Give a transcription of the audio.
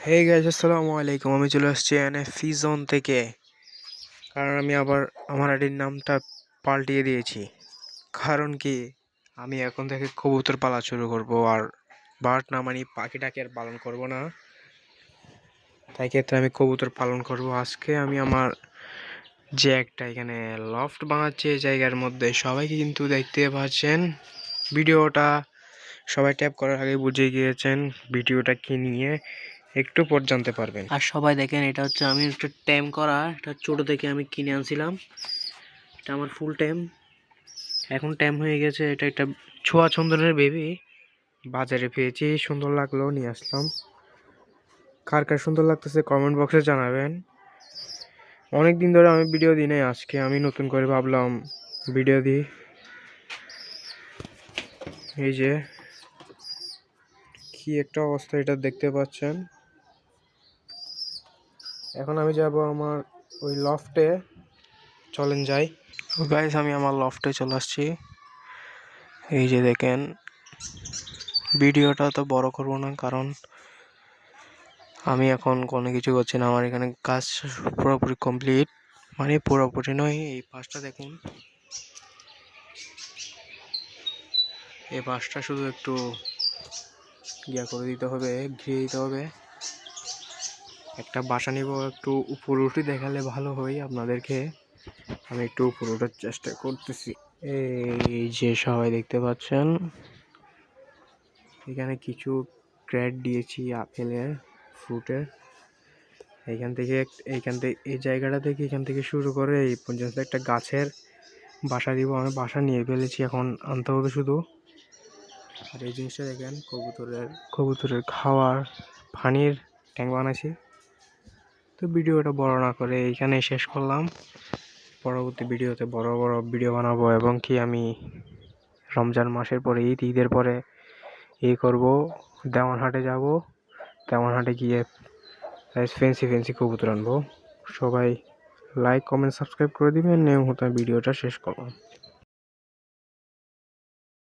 Hey guys, আসসালামু আলাইকুম। আমি চলে আসছি এনএফি জোন থেকে, কারণ আমি আবার আমার আইডির নামটা পাল্টিয়ে দিয়েছি। কারণ কি, আমি এখন থেকে কবুতর পালা শুরু করব, আর বার্ড না মানে পাখিটাকে আর পালন করব না। তাই ক্ষেত্রে আমি কবুতর পালন করব। আজকে আমি আমার যে একটা এখানে লফট বানাচ্ছি এই জায়গার মধ্যে, সবাইকে কিন্তু দেখতে পাচ্ছেন ভিডিওটা। সবাই ট্যাপ করার আগে বুঝে গিয়েছেন ভিডিওটা কি নিয়ে, একটু পর জানতে পারবেন। আর সবাই দেখেন, এটা হচ্ছে আমি একটা ট্যাম করা, এটা ছোট থেকে আমি কিনে আনছিলাম। এটা আমার ফুল ট্যাম, এখন ট্যাম হয়ে গেছে। এটা একটা ছোঁয়া চন্দনের বেবি, বাজারে পেয়েছি, সুন্দর লাগলো, নিয়ে আসলাম। কার কার সুন্দর লাগতেছে কমেন্ট বক্সে জানাবেন। অনেক দিন ধরে আমি ভিডিও দিই নাই, আজকে আমি নতুন করে ভাবলাম ভিডিও দিই। এই যে কি একটা অবস্থা, এটা দেখতে পাচ্ছেন। এখন আমি যাব আমার ওই লফটে, চলেন যাই। গাইস, আমি আমার লফটে চলে আসছি। এই যে দেখেন, ভিডিওটা তো বড় করব না, কারণ আমি এখন কোনো কিছু করছি না। আমার এখানে কাজ পুরোপুরি কমপ্লিট, মানে পুরোপুরি নয়। এই পাশটা দেখুন, এই পাশটা শুধু একটু ইয়া করে দিতে হবে, ঘিরে দিতে হবে। একটা বাসা নিব, একটু উপর উঠে দেখালে ভালো হয় আপনাদেরকে। আমি একটু উপর ওঠার চেষ্টা করতেছি। এই যে সবাই দেখতে পাচ্ছেন, এখানে কিছু ক্র্যাট দিয়েছি আপেলের, ফ্রুটের। এইখান থেকে এই জায়গাটা থেকে, এখান থেকে শুরু করে এই পর্যন্ত একটা গাছের বাসা দিব। আমি বাসা নিয়ে ফেলেছি, এখন আনতে হবে শুধু। আর এই জিনিসটা দেখেন, কবুতরের খাওয়ার পানির ট্যাঙ্ক বানাইছি। তো ভিডিওটা বড় না করে এইখানে শেষ করলাম। পরবর্তী ভিডিওতে বড় বড় ভিডিও বানাবো, এবং কি আমি রমজান মাসের পরে ঈদের পরে করব, দেওয়ানহাটে যাব। দেওয়ানহাটে গিয়ে ফেন্সি কবুতর আনবো। সবাই লাইক কমেন্ট সাবস্ক্রাইব করে দিবেন। নিয়ম মতো ভিডিওটা শেষ করলাম।